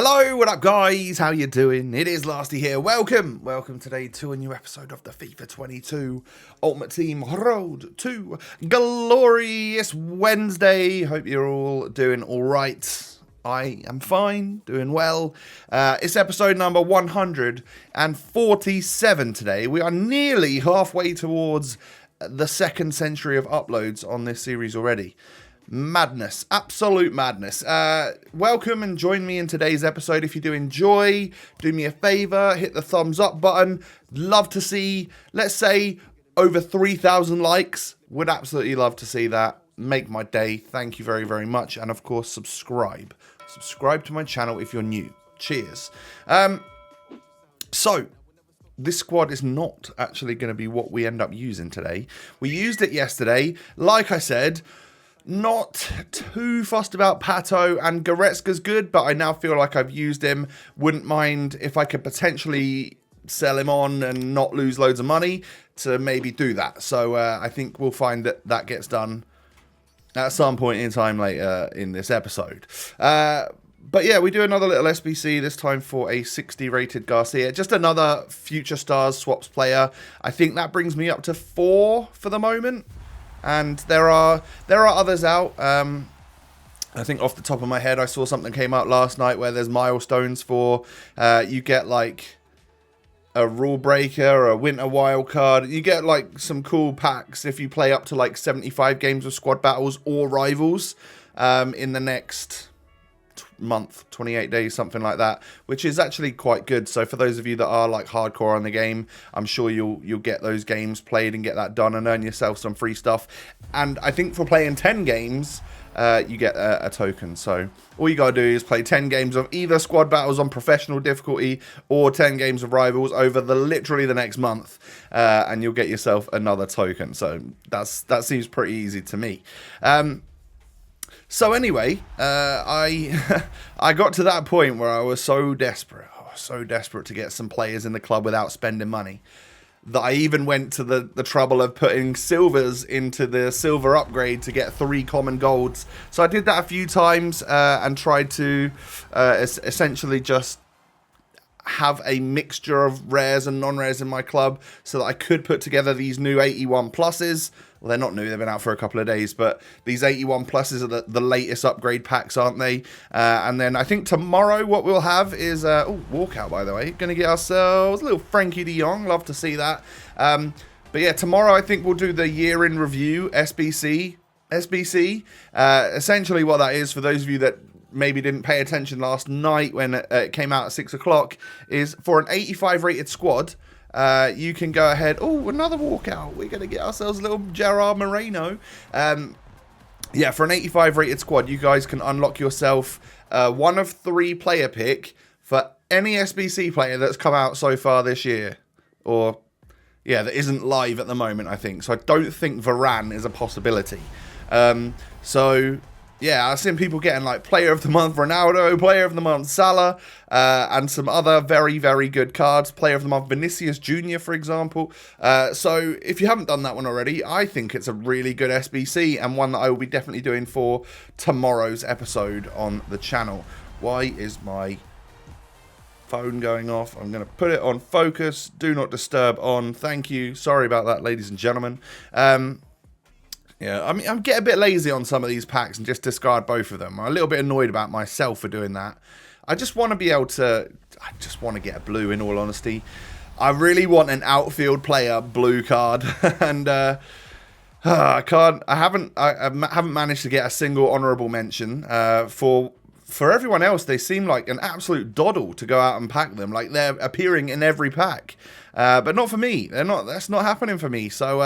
Hello, what up guys? How you doing? It is Lasty here. Welcome today to a new episode of the FIFA 22 Ultimate Team Road to Glorious Wednesday. Hope you're all doing alright. I am fine, doing well. It's episode number 147 today. We are nearly halfway towards the second century of uploads on this series already. Madness, absolute madness. Welcome and join me in today's episode. If you do enjoy, do me a favor, hit the thumbs up button. Love to see, let's say, over 3,000 likes. Would absolutely love to see that. Make my day. Thank you very, very much. And of course, subscribe. Subscribe to my channel if you're new. Cheers. So, this squad is not actually going to be what we end up using today. We used it yesterday. Like I said, not too fussed about Pato, and Goretzka's good, but I now feel like I've used him. Wouldn't mind if I could potentially sell him on and not lose loads of money to maybe do that. So I think we'll find that that gets done at some point in time later in this episode. But yeah, we do another little SBC, this time for a 60 rated Garcia. Just another Future Stars swaps player. I think that brings me up to 4 for the moment. And there are others out. I think off the top of my head, I saw something came out last night where there's milestones for you get like a rule breaker or a winter wild card. You get like some cool packs if you play up to like 75 games of squad battles or rivals in the next month, 28 days, something like that, which is actually quite good. So for those of you that are like hardcore on the game, I'm sure you'll get those games played and get that done and earn yourself some free stuff. And I think for playing 10 games, you get a token. So all you gotta do is play 10 games of either squad battles on professional difficulty or 10 games of rivals over literally the next month, and you'll get yourself another token. So that seems pretty easy to me. So anyway, I got to that point where I was so desperate to get some players in the club without spending money, that I even went to the trouble of putting silvers into the silver upgrade to get 3 common golds. So I did that a few times and tried to essentially just have a mixture of rares and non-rares in my club so that I could put together these new 81 pluses. Well, they're not new, they've been out for a couple of days, but these 81 pluses are the latest upgrade packs, aren't they? And then I think tomorrow what we'll have is, walkout by the way, going to get ourselves a little Frankie de Jong, love to see that. But yeah, tomorrow I think we'll do the year in review, SBC. Essentially what that is, for those of you that maybe didn't pay attention last night when it came out at 6 o'clock, is for an 85 rated squad, you can go ahead. Oh, another walkout. We're going to get ourselves a little Gerard Moreno. Yeah, for an 85 rated squad, you guys can unlock yourself one of 3 player pick for any SBC player that's come out so far this year. Or, yeah, that isn't live at the moment, I think. So I don't think Varane is a possibility. So yeah, I've seen people getting like Player of the Month Ronaldo, Player of the Month Salah, and some other very, very good cards. Player of the Month Vinicius Jr., for example. So if you haven't done that one already, I think it's a really good SBC and one that I will be definitely doing for tomorrow's episode on the channel. Why is my phone going off? I'm going to put it on focus. Do not disturb on. Thank you. Sorry about that, ladies and gentlemen. Yeah, I mean, I'm getting a bit lazy on some of these packs and just discard both of them. I'm a little bit annoyed about myself for doing that. I just want to be able to, I just want to get a blue, in all honesty. I really want an outfield player blue card, and I haven't managed to get a single honourable mention. For everyone else, they seem like an absolute doddle to go out and pack them. Like they're appearing in every pack. But not for me. That's not happening for me. So,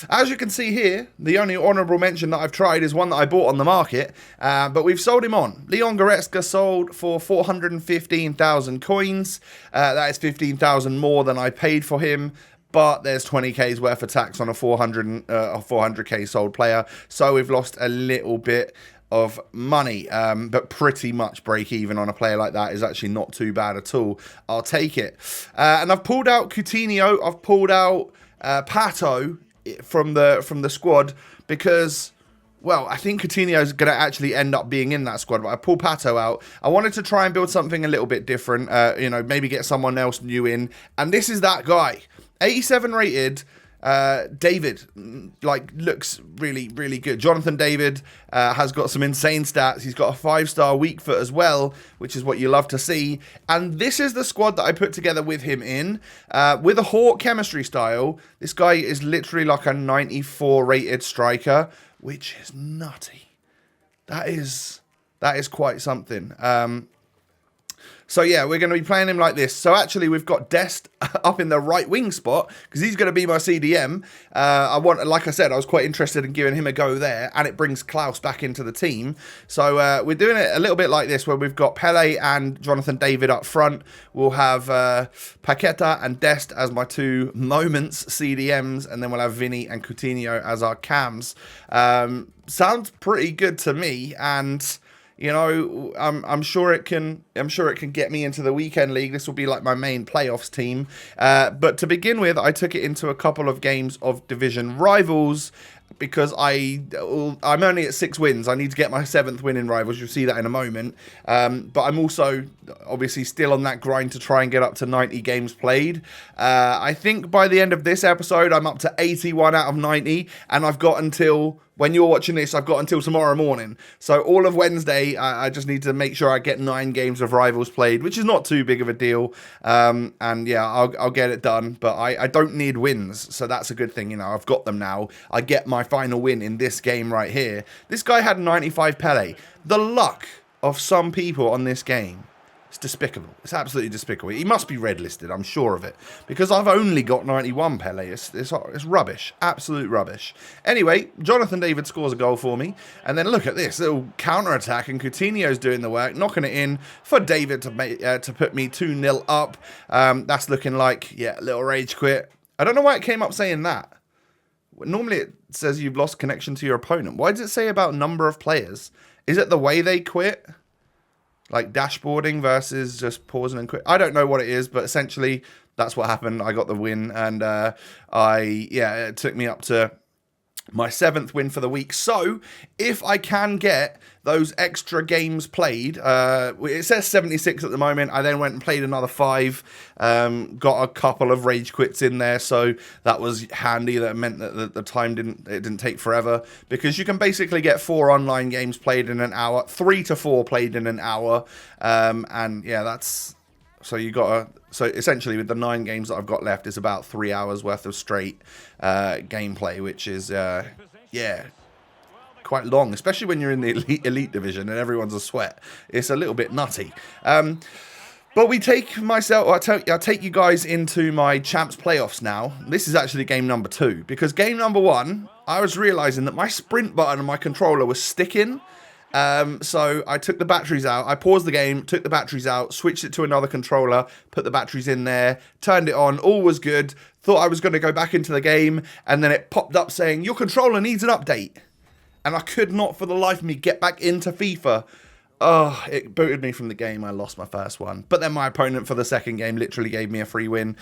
as you can see here, the only honourable mention that I've tried is one that I bought on the market. But we've sold him on. Leon Goretzka sold for 415,000 coins. That is 15,000 more than I paid for him. But there's 20k's worth of tax on a 400k sold player. So we've lost a little bit of money, but pretty much break even on a player like that is actually not too bad at all. I'll take it. And I've pulled out Coutinho, I've pulled out Pato from the squad because well, I think Coutinho's going to actually end up being in that squad, but I pulled Pato out. I wanted to try and build something a little bit different, you know, maybe get someone else new in. And this is that guy. 87 rated. David, like, looks really, really good. Jonathan David has got some insane stats. He's got a 5-star weak foot as well, which is what you love to see. And this is the squad that I put together with him in. With a Hawk chemistry style, this guy is literally like a 94 rated striker, which is nutty. That is quite something. So yeah, we're going to be playing him like this. So actually, we've got Dest up in the right wing spot because he's going to be my CDM. Like I said, I was quite interested in giving him a go there, and it brings Klaus back into the team. So we're doing it a little bit like this, where we've got Pele and Jonathan David up front. We'll have Paqueta and Dest as my 2 moments CDMs, and then we'll have Vinny and Coutinho as our cams. Sounds pretty good to me, and you know, I'm sure it can get me into the weekend league. This will be like my main playoffs team. But to begin with, I took it into a couple of games of division rivals because I'm only at 6 wins. I need to get my 7th win in rivals. You'll see that in a moment. But I'm also obviously still on that grind to try and get up to 90 games played. I think by the end of this episode, I'm up to 81 out of 90, and I've got until, when you're watching this, I've got until tomorrow morning. So all of Wednesday, I just need to make sure I get 9 games of rivals played, which is not too big of a deal. And yeah, I'll get it done. But I don't need wins, so that's a good thing. You know, I've got them now. I get my final win in this game right here. This guy had 95 Pele. The luck of some people on this game. It's despicable. It's absolutely despicable. He must be red listed, I'm sure of it. Because I've only got 91 Pele. It's rubbish. Absolute rubbish. Anyway, Jonathan David scores a goal for me. And then look at this little counter-attack. And Coutinho's doing the work, knocking it in for David to put me 2-0 up. That's looking like, yeah, a little rage quit. I don't know why it came up saying that. Normally it says you've lost connection to your opponent. Why does it say about number of players? Is it the way they quit? Like dashboarding versus just pausing and quit. I don't know what it is, but essentially that's what happened. I got the win, and it took me up to my 7th win for the week. So if I can get those extra games played, it says 76 at the moment. I then went and played another 5, got a couple of rage quits in there, so that was handy. That meant that the time didn't take forever, because you can basically get 4 online games played in an hour, 3 to 4 played in an hour, and yeah, that's. So essentially with the 9 games that I've got left, it's about 3 hours worth of straight gameplay, which is quite long, especially when you're in the elite division and everyone's a sweat. It's a little bit nutty. But we take I'll take you guys into my champs playoffs now. This is actually game number 2, because game number 1, I was realizing that my sprint button on my controller was sticking. So I took the batteries out, I paused the game, took the batteries out, switched it to another controller, put the batteries in there, turned it on, all was good, thought I was going to go back into the game, and then it popped up saying, your controller needs an update. And I could not for the life of me get back into FIFA. Oh, it booted me from the game. I lost my first one. But then my opponent for the second game literally gave me a free win.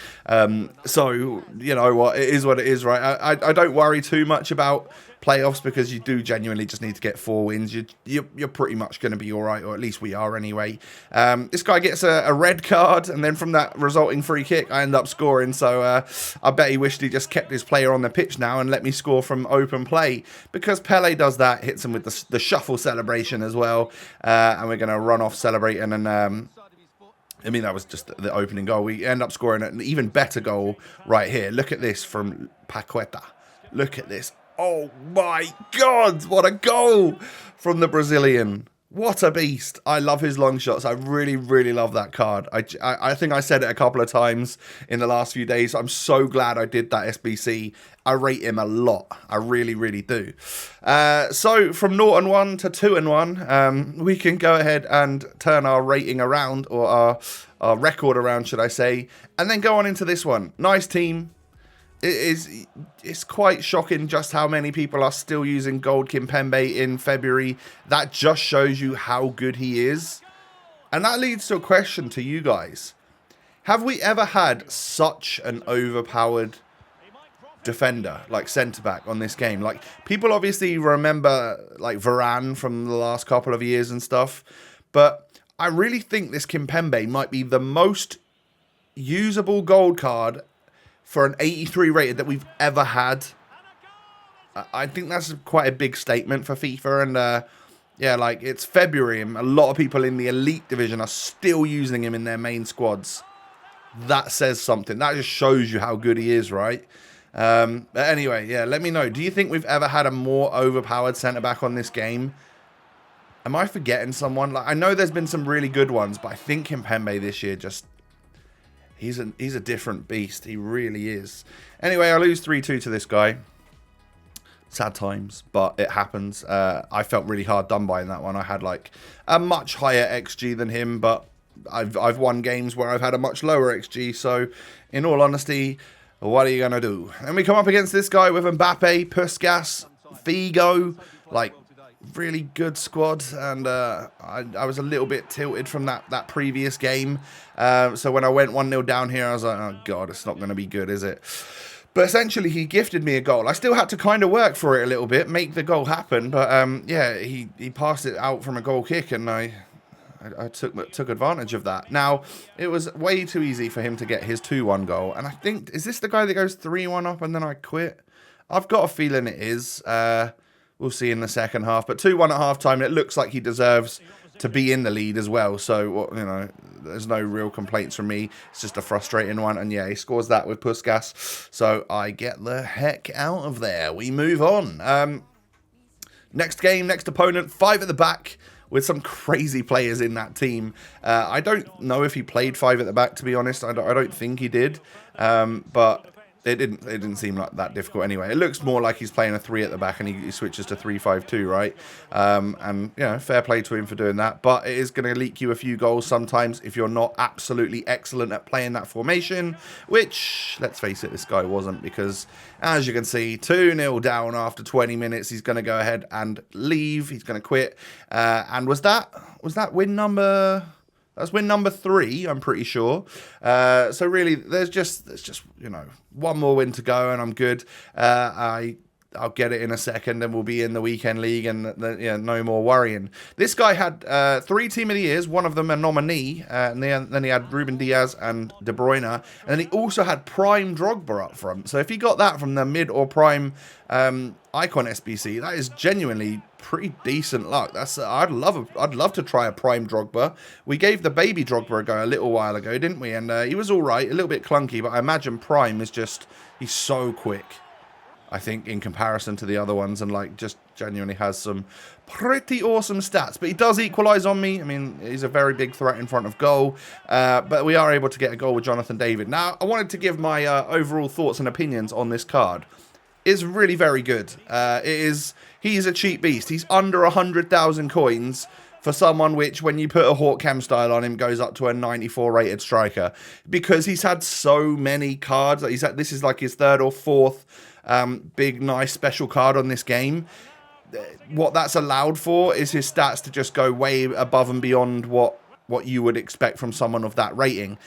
So, you know what? It is what it is, right? I don't worry too much about playoffs, because you do genuinely just need to get 4 wins. You're pretty much going to be all right, or at least we are anyway. This guy gets a red card, and then from that resulting free kick, I end up scoring. So I bet he wished he just kept his player on the pitch now and let me score from open play, because Pele does that, hits him with the shuffle celebration as well. And we're going to run off celebrating, and I mean, that was just the opening goal. We end up scoring an even better goal right here. Look at this from Paqueta. Look at this. Oh my God, what a goal from the Brazilian. What a beast. I love his long shots. I really, really love that card. I think I said it a couple of times in the last few days. I'm so glad I did that SBC. I rate him a lot. I really, really do. So from 0-1 to 2-1, we can go ahead and turn our rating around, or our record around, should I say, and then go on into this one. Nice team. It's quite shocking just how many people are still using Gold Kimpembe in February. That just shows you how good he is. And that leads to a question to you guys. Have we ever had such an overpowered defender, like centre-back on this game. Like, people obviously remember, like, Varane from the last couple of years and stuff, but I really think this Kimpembe might be the most usable gold card for an 83 rated that we've ever had. I think that's quite a big statement for FIFA, and yeah, like, it's February, and a lot of people in the elite division are still using him in their main squads. That says something. That just shows you how good he is, right? But anyway, yeah, let me know. Do you think we've ever had a more overpowered centre-back on this game? Am I forgetting someone? Like, I know there's been some really good ones, but I think Kimpembe this year just... He's a different beast. He really is. Anyway, I lose 3-2 to this guy. Sad times, but it happens. I felt really hard done by in that one. I had like a much higher XG than him, but I've won games where I've had a much lower XG. So, in all honesty, what are you gonna do? And we come up against this guy with Mbappe, Puskas, Figo, like really good squad. And I was a little bit tilted from that previous game. So when I went 1-0 down here, I was like, oh god, it's not gonna be good, is it? But essentially, he gifted me a goal. I still had to kind of work for it a little bit, make the goal happen. But yeah, he passed it out from a goal kick, and I took advantage of that. Now, it was way too easy for him to get his 2-1 goal. And I think, is this the guy that goes 3-1 up and then I quit? I've got a feeling it is. We'll see in the second half. But 2-1 at half time, it looks like he deserves to be in the lead as well. So, you know, there's no real complaints from me. It's just a frustrating one. And yeah, he scores that with Puskas. So I get the heck out of there. We move on. Next game, next opponent, 5 at the back with some crazy players in that team. I don't know if he played 5 at the back, to be honest. I don't think he did. But it didn't seem like that difficult anyway. It looks more like he's playing a 3 at the back and he switches to 3-5-2, right? And, you know, fair play to him for doing that. But it is going to leak you a few goals sometimes if you're not absolutely excellent at playing that formation, which, let's face it, this guy wasn't, because, as you can see, 2-0 down after 20 minutes. He's going to go ahead and leave. He's going to quit. And was that win number... That's win number 3, I'm pretty sure. So really, there's just you know, one more win to go, and I'm good. I'll get it in a second, and we'll be in the weekend league, and yeah, no more worrying. This guy had 3 Team of the Years, one of them a nominee, and then he had Ruben Diaz and De Bruyne, and then he also had Prime Drogba up front. So if he got that from the mid or prime icon SBC, that is genuinely pretty decent luck. That's I'd love to try a Prime Drogba. We gave the baby Drogba a go a little while ago, didn't we? And he was all right, a little bit clunky, but I imagine Prime is just, he's so quick, I think, in comparison to the other ones, and like just genuinely has some pretty awesome stats. But he does equalise on me. I mean, he's a very big threat in front of goal. But we are able to get a goal with Jonathan David. Now, I wanted to give my overall thoughts and opinions on this card. It's really very good. He's a cheap beast. He's under 100,000 coins for someone which, when you put a Hawk Chem style on him, goes up to a 94 rated striker, because he's had so many cards. This is like his 3rd or 4th big, nice special card on this game. What that's allowed for is his stats to just go way above and beyond what you would expect from someone of that rating.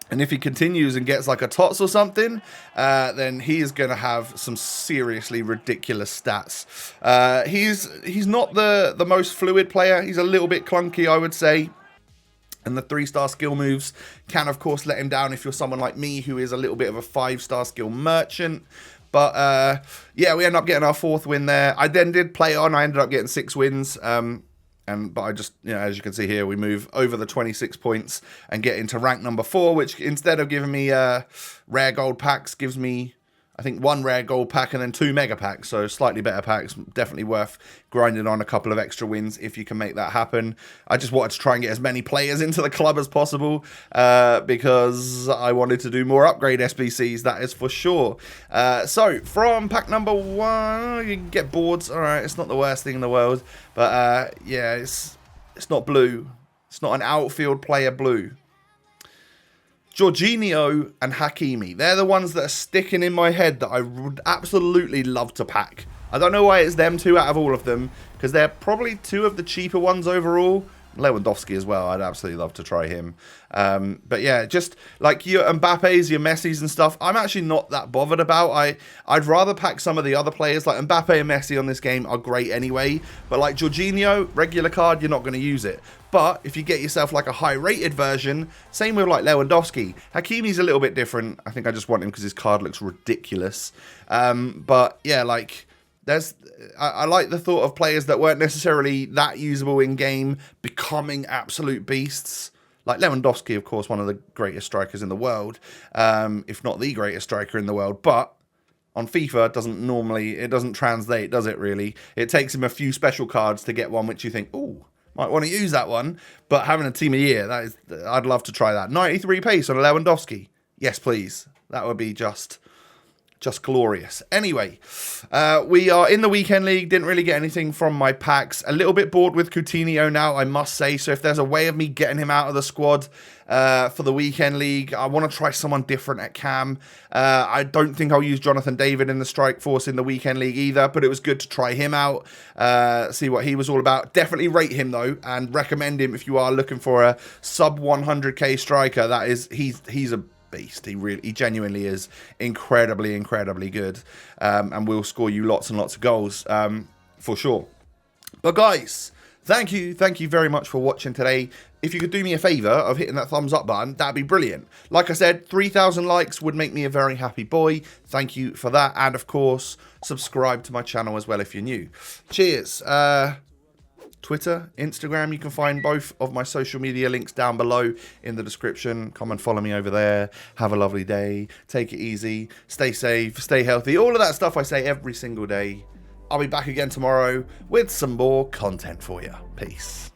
And if he continues and gets like a TOTS or something, then he is going to have some seriously ridiculous stats. He's not the most fluid player. He's a little bit clunky, I would say. And the 3-star skill moves can, of course, let him down if you're someone like me who is a little bit of a 5-star skill merchant. But, yeah, we end up getting our 4th win there. I then did play on. I ended up getting 6 wins. But I just, you know, as you can see here, we move over the 26 points and get into rank number 4, which instead of giving me rare gold packs, gives me, I think, 1 rare gold pack and then 2 mega packs. So slightly better packs. Definitely worth grinding on a couple of extra wins if you can make that happen. I just wanted to try and get as many players into the club as possible because I wanted to do more upgrade SBCs, that is for sure. So from pack number 1, you can get boards. All right, it's not the worst thing in the world. But yeah, it's not blue. It's not an outfield player blue. Jorginho and Hakimi. They're the ones that are sticking in my head that I would absolutely love to pack. I don't know why it's them 2 out of all of them, because they're probably 2 of the cheaper ones overall. Lewandowski as well. I'd absolutely love to try him. But yeah, just like your Mbappe's, your Messi's and stuff, I'm actually not that bothered about. I'd rather pack some of the other players. Like Mbappe and Messi on this game are great anyway. But like Jorginho, regular card, you're not going to use it. But if you get yourself like a high-rated version, same with like Lewandowski. Hakimi's a little bit different. I think I just want him because his card looks ridiculous. But yeah, like I like the thought of players that weren't necessarily that usable in game becoming absolute beasts. Like Lewandowski, of course, one of the greatest strikers in the world, if not the greatest striker in the world. But on FIFA, it doesn't translate, does it really? It takes him a few special cards to get one which you think, ooh, might want to use that one. But having a team of the year, I'd love to try that. 93 pace on a Lewandowski. Yes, please. That would be just glorious. Anyway, we are in the weekend league. Didn't really get anything from my packs. A little bit bored with Coutinho now, I must say. So if there's a way of me getting him out of the squad for the weekend league, I want to try someone different at cam. I don't think I'll use Jonathan David in the strike force in the weekend league either, but it was good to try him out, see what he was all about. Definitely rate him though, and recommend him if you are looking for a sub 100k striker. He's a beast. He genuinely is incredibly good, and will score you lots and lots of goals for sure. But guys, thank you very much for watching today. If you could do me a favor of hitting that thumbs up button, that'd be brilliant. Like I said, 3,000 likes would make me a very happy boy. Thank you for that, and of course subscribe to my channel as well if you're new. Cheers. Twitter, Instagram, you can find both of my social media links down below in the description. Come and follow me over there. Have a lovely day. Take it easy. Stay safe. Stay healthy. All of that stuff I say every single day. I'll be back again tomorrow with some more content for you. Peace.